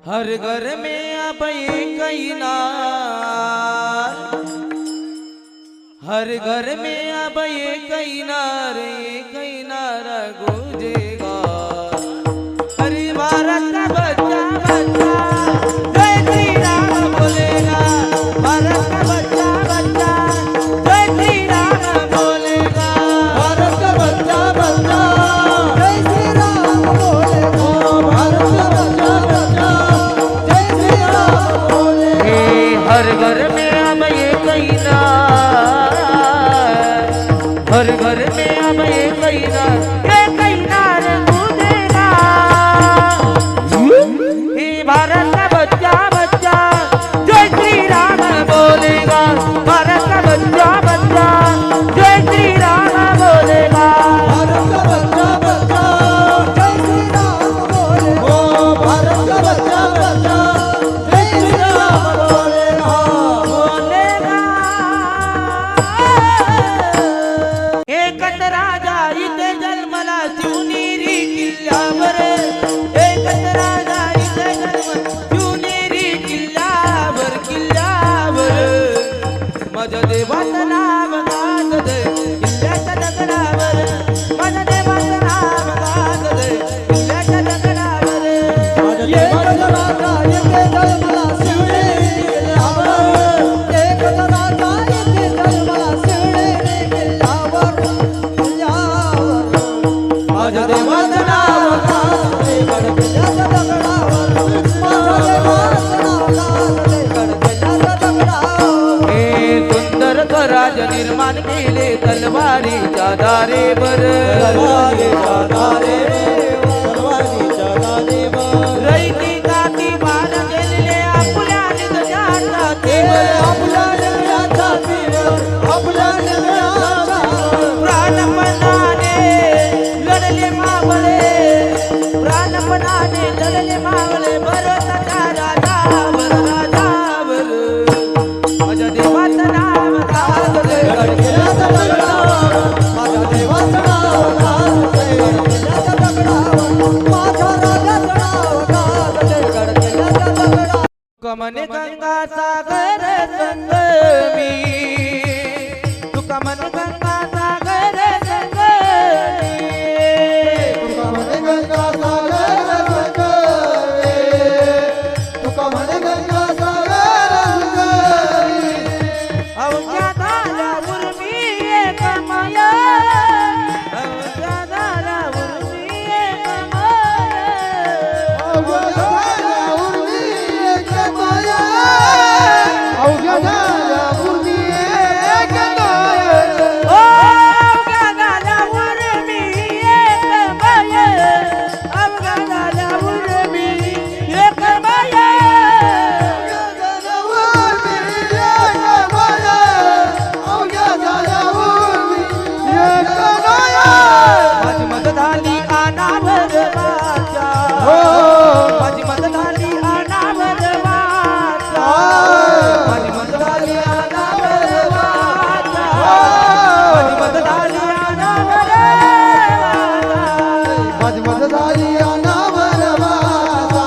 हर घर में अब एक ही नार, हर घर में अब एक ही नारा गूंजेगा। हरे भारत का बच्चा बच्चा जय श्री राम बोलेगा। भारत का बच्चा बच्चा जय श्री राम बोलेगा। भारत का बच्चा बच्चा जय श्री राम बोलेगा। भारत का बच्चा बच्चा जय श्री राम बोलेगा। हर घर में अब एक ही नार, हर घर में अब एक ही नार गूंजेगा। हे भारत का बच्चा बच्चा जय श्री राम बोलेगा। भारत का बच्चा बच्चा जय श्री राम बोलेगा। भारत का बच्चा बच्चा जय श्री राम बोलेगा। भारत का बच्चा बच्चा जय श्री राम बोलेगा। एकच राजा इथे जन्मला शिवनेरी किल्ल्यावर, एकच राजा इथे जन्म शिवनेरी किल्ल्यावर किल्ल्यावर। माझ्या देवाचं नाव गाजत किल्ल्याच्या दगडावर, माझ्या देवाचं नाव गाजत किल्ल्याच्या दगडावर। एकच राजा इथे जन्मला शिवनेरी किल्ल्यावर, एकच राजा इथे जन्मला शिवनेरी किल्ल्यावर किल्ल्यावर। माझ्या देवाचं नाव गाजते गडकिल्ल्याच्या दगडावर, माझ्या देवाचं नाव गाजते गडकिल्ल्याच्या दगडावर। हे सुंदर स्वराज निर्माण केले तलवारीच्या दारेवर, तलवारीच्या दारेवर रयती गाती बाण गेलेले आपल्या निधनाच्या छातीवर, आपल्या निधनाच्या छातीवर, आपल्या निधनाच्या प्राणपणाने लढले मावळे, प्राणपणाने लढले मावळे भरताच्या राजावर राजावर। माझ्या देवाचं नाव गाजले गडकिल्ल्याच्या दगडावर, माझ्या देवाचं नाव गाजते गडकिल्ल्याच्या दगडावर, माझ्या राजाचं नाव गाजते गडकिल्ल्याच्या दगडावर। तुका म्हणे गंगा सागर संगमी, तुका म्हणे गंगा सागर संगमी। तुका म्हणे गंगा सागर संगमे, तुका म्हणे गंगा सागर संगमे। अवघ्या झाल्या उर्मी एक माया, अवघ्या झाल्या उर्मी एक माया। अवघ्या झाल्या उर्मी एक माया, अवघ्या झाल्या उर्मी एक माया। अवघ्या झाल्या उर्मी एक माया, अवघ्या झाल्या उर्मी एक माया। माझी मत झाली अनावर वाचा, माझी मत झाली अनावर वाचा, माझी मत झाली अनावर वाचा, माझी मत झाली अनावर वाचा। माझी मत झाली अनावर वाचा,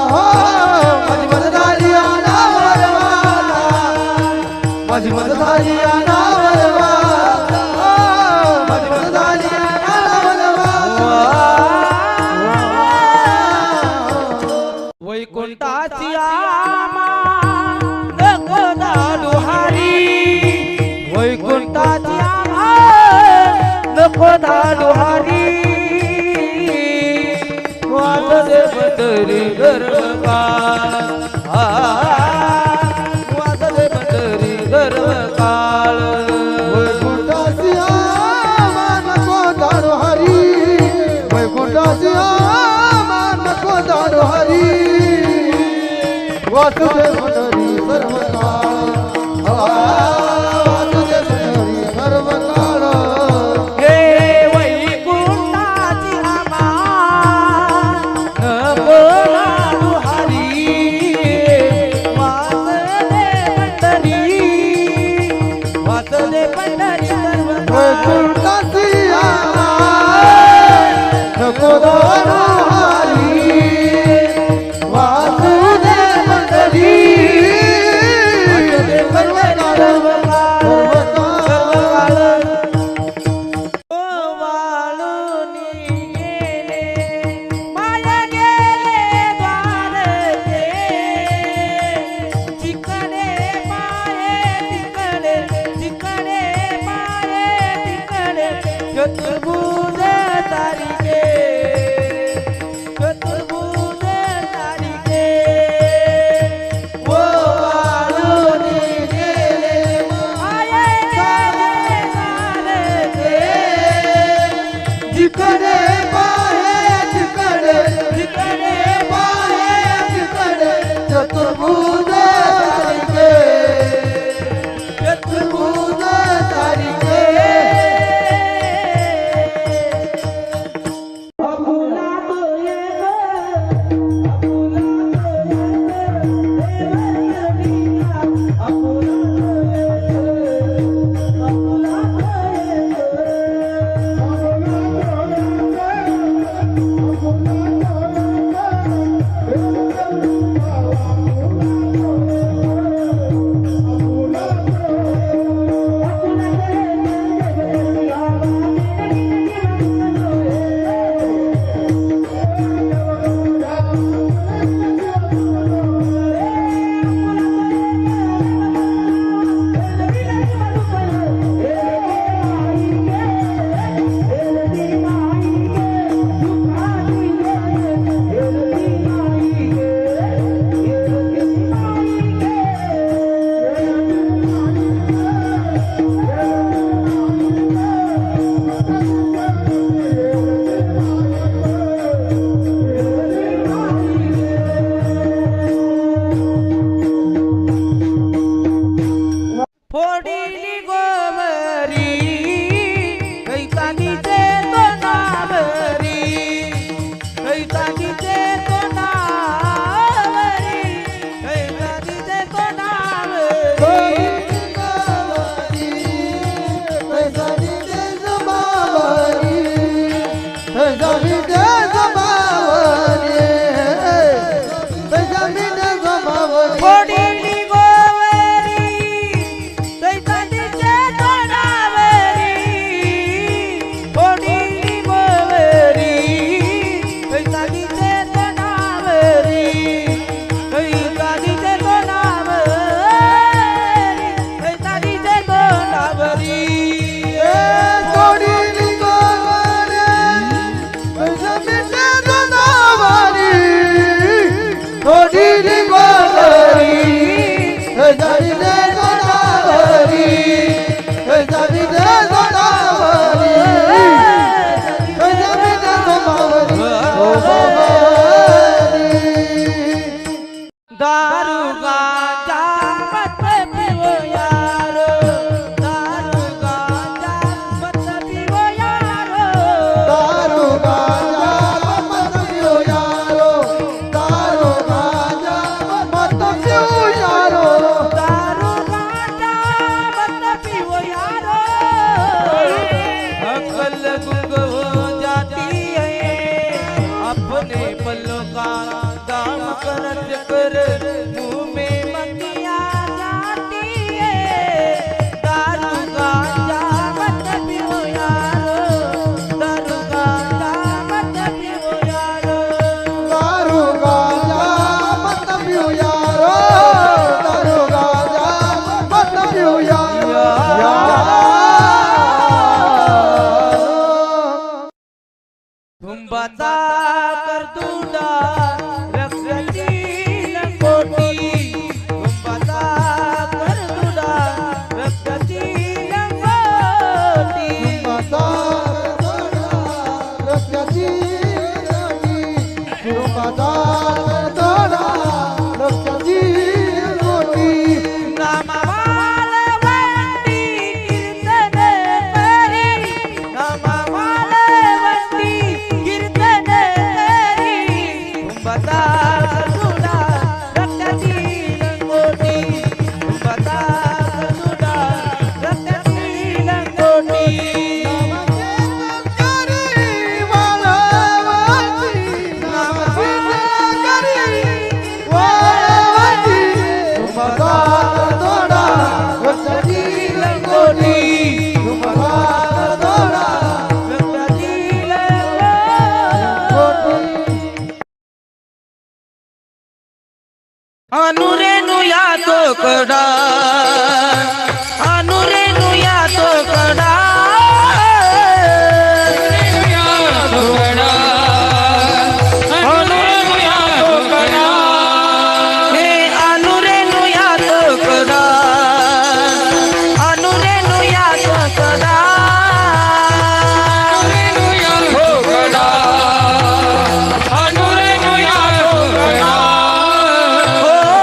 माझी मत झाली अनावर वाचा, माझी मत झाली अनावर वाचा, माझी मत झाली अनावर वाचा। वैकुंठाची आमा नको दादू हारी, वैकुंठाची आमा नको दादू हारी। वाजले पंढरी गरकाळ, वाजले पंढरी गरकाळ। वैकुंठाची आमा नको दारू हरी, वैकुंठाची आमा नको दारू हरी। वासुदेव पंढरी सर्व काळ, वासुदेव पंढरी सर्व काळ। हे वैकुंठाची आमा नको दादू हारी, वाजले पंढरी, वाजले पंढरी सर्व काळ। वैकुंठाची आमा नको दारू हरी, वासुदेव चतुर्भुज सारिके चतुर्भुज सारिके फोडीली गोवरी कैतानीचे तोंडावरी कैतानीचे तोंडावरी कैतानीचे तोंडावरी फोडीली गोवरी कैतानीचे तोंडावरी फोडीली गोवरी कैतानीचे तोंडावरी कैतानीचे तोंडावरी कैतानीचे तोंडावरी दारू गांजा मत पियो यारो दारू गांजा मत पियो यारो दारू गांजा मत पियो यारो दारू गांजा मत पियो यारो दारू गांजा मत पियो यारो अकल गुंग हो जाती है अपने पलों का दाम करत कर मुंह में मक्खियाँ जाती है दारू गांजा मत पियो यारो दारू गांजा मत पियो यारो दारू गांजा मत पियो यारो दारू गांजा मत पियो यारो कुंभाचा करतुडा रक्ताची लंगोटी कुंभाचा करतुडा रक्ताची लंगोटी रक्ताची रक्ताची रोटी नामावाला वंडी कीर्तन करी नामावाला वंडी कीर्तन करी कुंभाचा करतुडा रक्ताची लंगोटी कुंभाचा करतुडा रक्ताची लंगोटी अनुरेनु या तो कडा अनुरेनु या तो कडा हे अनुरेनु या तो कडा अनुरेनु या तो कडा हो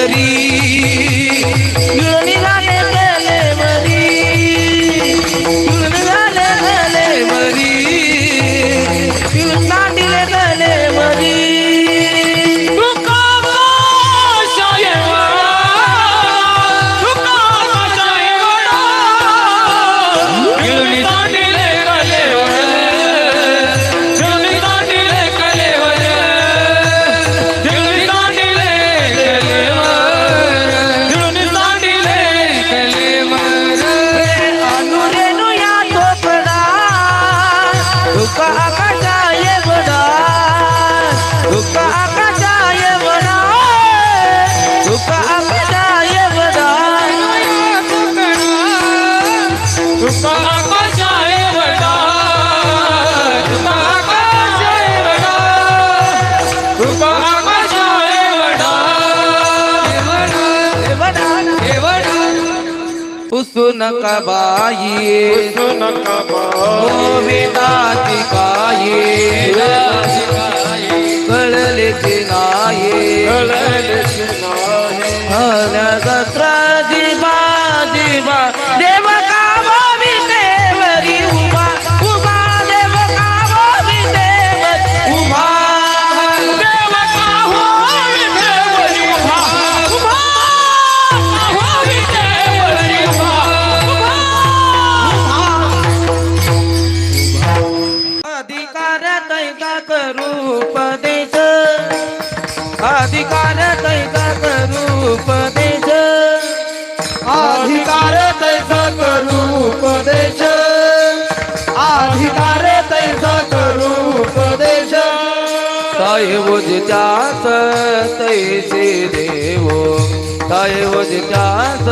कलेवरी निघाले कलेवरी निघाले कलेवरी नांदिले कलेवरी उसून कबाई गोविंदाची काये कळले की नाये नगत्र दिवा दिवा देव कावी देवरी उभा उभा देव कावी देवरी उभा देव कावी देवरी उभा उभा कावी देवरी उभा अधिकार तैका करू उपदेश अधिकार तैका करू उपदेश अधिकार तैसा करू उपदेश अधिकार तैसा करू उपदेश साहेबोजीच्यास तैसे देवो साहेबोजीच्यास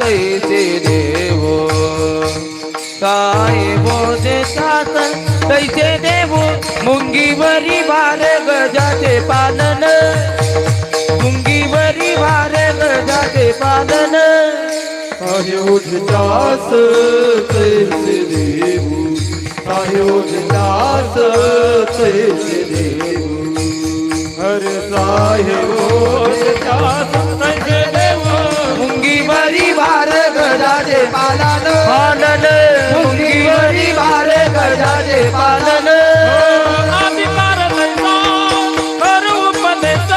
तैसे देवो साहेबोजीच्यास तैसे देवो मुंगीवरी भार गजाचे पालन मुंगीवरी भार गजाचे पालन साहेबोजीच्यास तैसे देऊ साहेबोजीच्यास तैसे देऊ हरे साहेबोजीच्यास तैसे देऊ मुंगीवरी भार गजाचे पालन पालन मुंगीवरी भार गजाचे पालन अधिकार तैसा करू उपदेश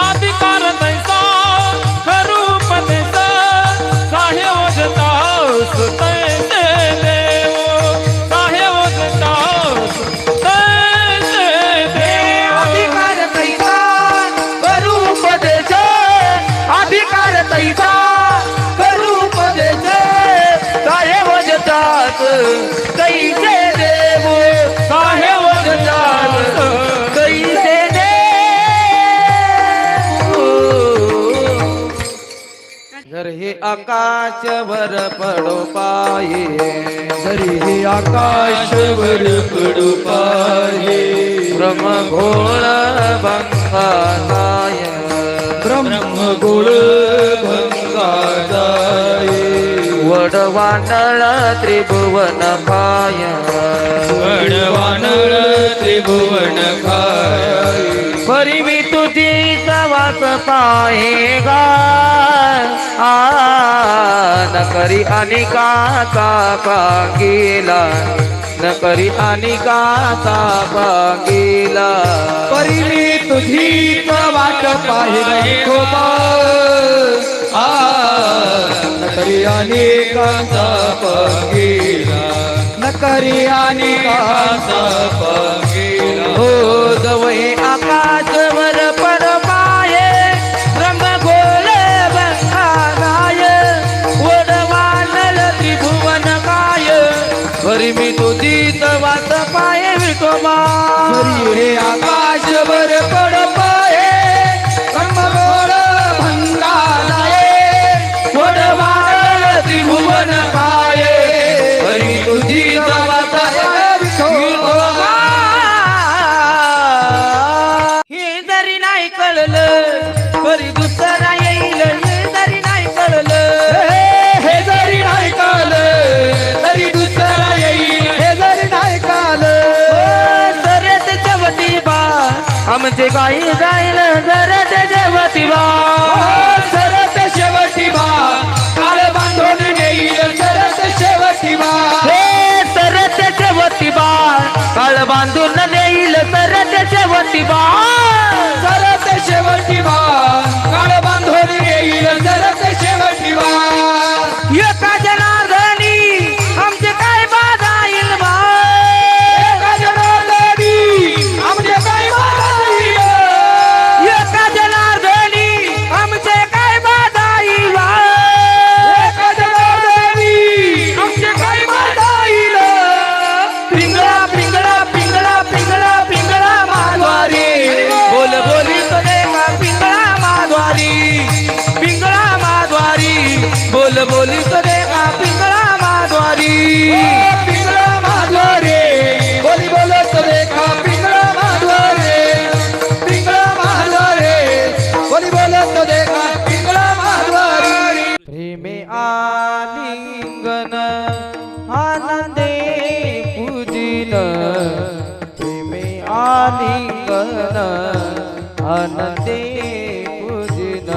अधिकार तैसा करू उपदेश साहेबोजीच्यास तैसे देव साहेबोजीच्यास तैसे देव अधिकार तैसा करू उपदेश अधिकार तैसा करू उपदेश साहेबोजीच्यास तैसे देव साहेबोजीच्यास तैसे देव जर हे आकाशवर पडो पाये जरी हे आकाशवर पडू पाहे ब्रह्मघोळ भंगाय ब्रह्मगोळ भंगा जाये वडवानळ त्रिभुवन पाय वडवानळ त्रिभुवन खाय परी मी तुझी सवास पाहेगा न करी अनिकाचा पांगीला न करी अनिकाचा पांगीला परी मी तुझीच वाट पाहिली गोपा न करी अनेकांचा पगीला न करी अनेकांचा पगीला हो जवळ आकाशवर पड पाये ब्रह्मगोळ बंगाय वडवानल त्रिभुवन काय घरी मी तुझी वाच पाये विठोबा जरी हे आकाशवर पड पाहे ब्रह्मगोळ भंगा जाये वडवानल त्रिभुवन काय घरी तुझी वाच विठोबा हे जरी नाही कळलं तरी दुसरा येईल हे जरी नाही कळलं हे जरी नाही कळलं तरी दुसरा येईल हे जरी नाही कळलं आमचे काही जाईल जर शेवटी बा सरत शेवटी बा काळ बांधून नेईल सरत शेवटी बा हे सरत शेवटी बा काळ बांधून नेईल सरत शेवटी बा सरत शेवटी बा काळ बांधून नेईल सरत शेवटी बा एका जनार्दनी आमचे काय बाधा येईल बा एका जनार्दनी आमचे काय बाधा येईल एका जनार्दनी आमचे काय बाधा येईल बा एका जनार्दनी आमचे काय बाधा येईल पिंगळा पिंगळा पिंगळा पिंगळा पिंगळा माधवारी बोल बोली तो देखा पिंगळा माधवारी पिंगळा माधवारी बोल बोली तो देखा पिंगळा माधवारी पिंगळा माधवारे बोली बोलत देखा पिंगळा माधवारे पिंगळा माधवारे बोली बोलत देखा पिंगळा माधवारी प्रेमे आलिंगन आनंदे पूजिन प्रेमे आलिंगन आनंदे पूजिन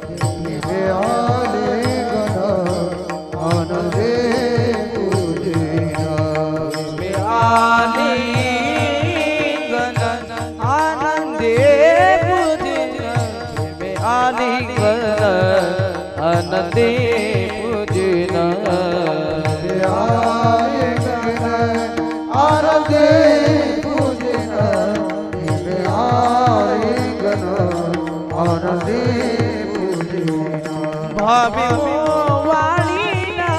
प्रेमे आलिंगन आनंदे पूजिन प्रेमे आलिंगन आनंदे पूजिन भावे वाणीना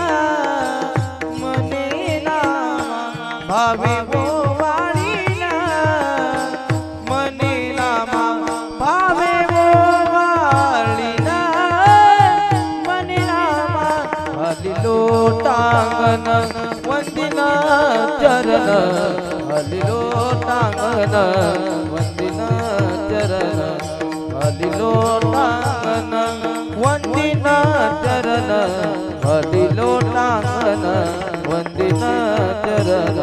मनेना भावे वाणीना मनेना भावे वाणीना मनेना हलिलो टांगन वंदिना चरण हलिलो टांगन वंदिना चरण हलिलो टांगन वंदिना चरण हलिलो टांगन वंदिना चरण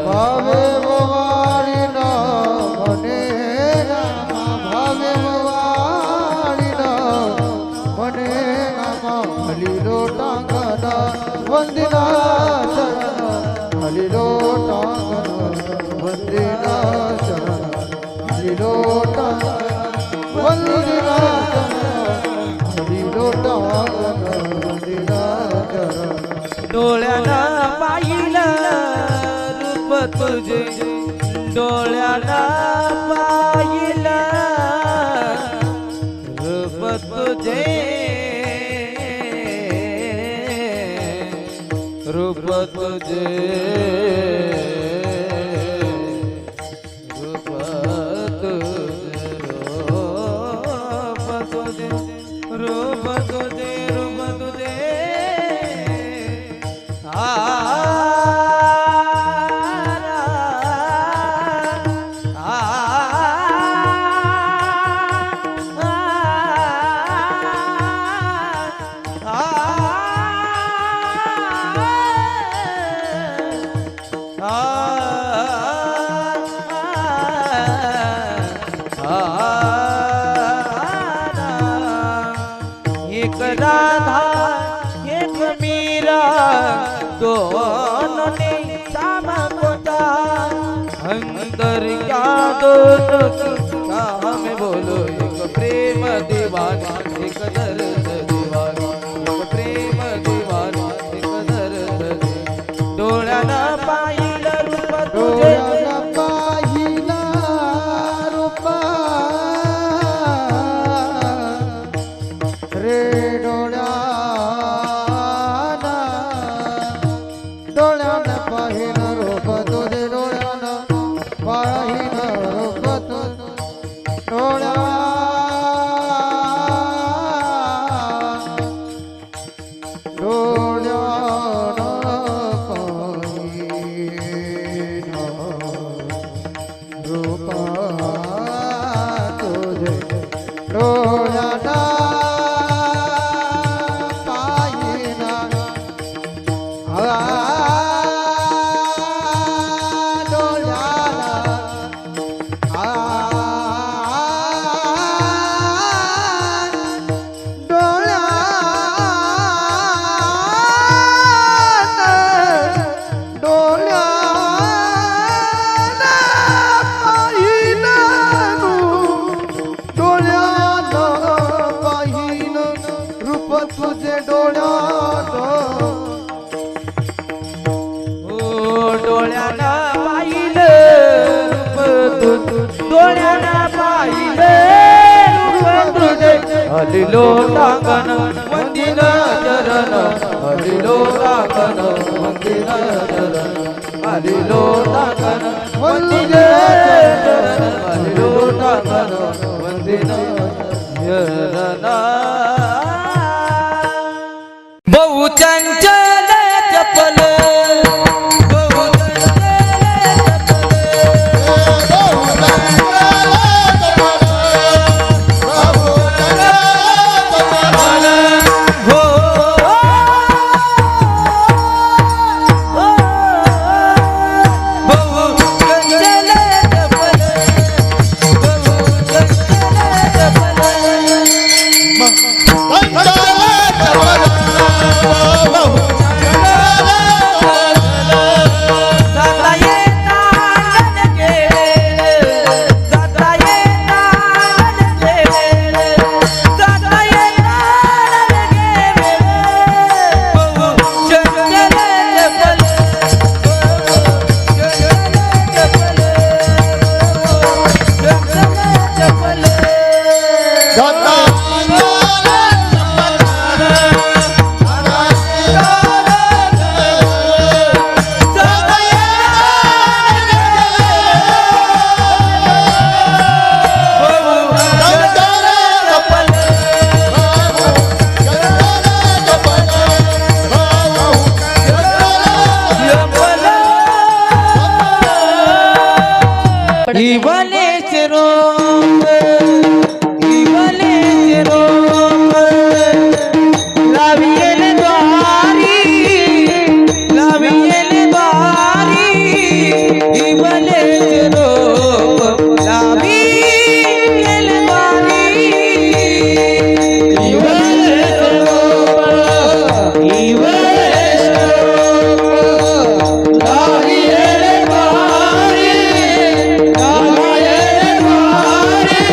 भावे भवानीना मने रामा भावे भवानीना मने रामा हलिलो टांगन वंदिना चरण हलिलो टांगन वंदिना चरण हलिलो टांगन वंदिना चरण हलिलो टांगन वंदिना चरण डोळ्यानं पाहिलं रूप तुझे डोळ्यानं पाहिलं रूप तुझे रूप तुझे रूप तुझे रूप तुझे रूप तुझे एक राधा एक मीरा दोनों ने सामा कोता अंदर क्या दोनों की क्या हमें बोलो एक प्रेम दीवाना एक दर्द दीवाना एक प्रेम दीवाना एक दर्द दीवाना डोळ्यानं पाहिलं रूप तुझे डोळ्यानं पाहिला रूपा रे डोळ्यानं पाहिलं रूप तुझे डोळ्यानं पाहिलं रूप तुझे डोळ्यानं डोळ्यानं पाहिलं रूप तुझ डोळ्यानं पाहिलं रूप तुझे हलिलो टाकन वंदिन चरण हलिलो टाकन वंदिन चरण हलिलो टाकन वंदिन चरण हलिलो टाकन वंदिन चरण बहु चंचल चपल बहु चंचल इवलेच रोम इवलेच रोम लावियल द्वारी इवलेच रोम लावियल द्वारी इवलेच रोम इवलेच रोम लावियल द्वारी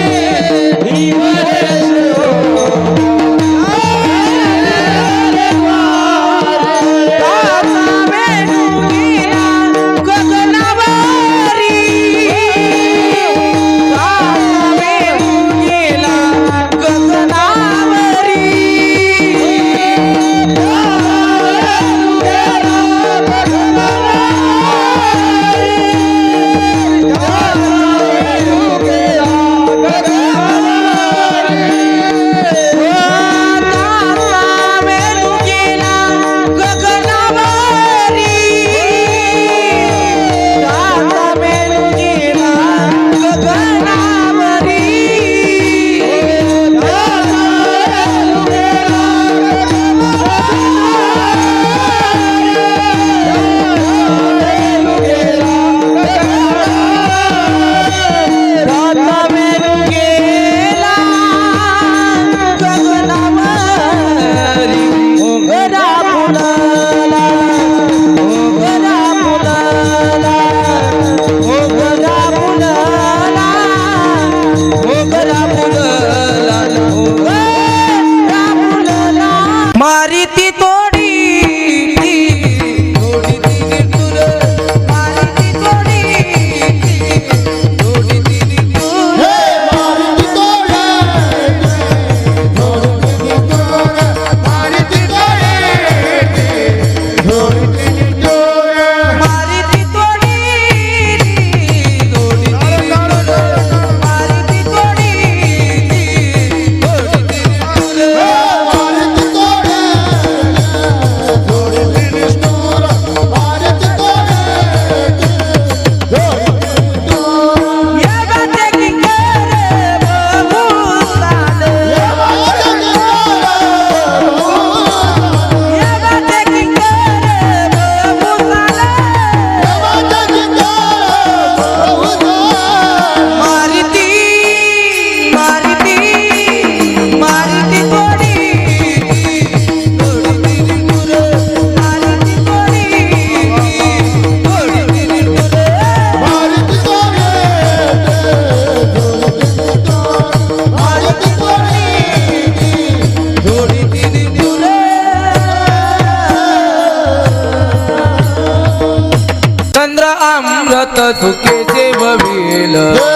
अमृत सुखे सेववेल ओ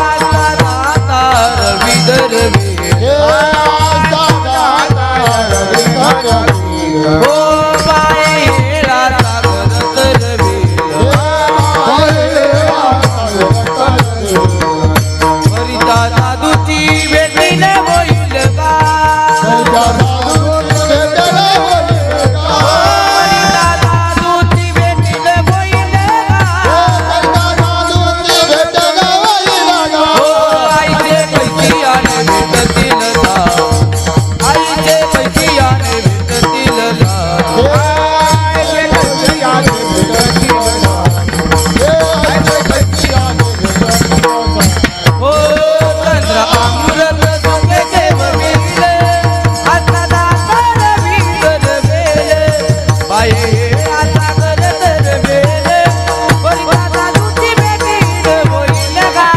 आता दाता रविधर वेल ओ बाहेरा सागर तर वेल वरिता साधूची भेटीने होईल का वरिता साधूची भेटीने होईल का ओ आईचे पैकी आले भेटतील का आईचे पैकी आले भेटतील का ओ चंद्र अमृत सुखे सेववेल आता दाता रविधर वेल बाये आता गरदर वेल वरिता साधूची भेटीने होईल का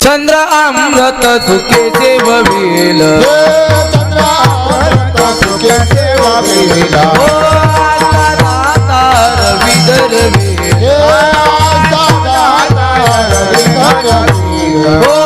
चंद्र अमृत सुखे सेववेल ओ आता दाता रविधर वेल ओ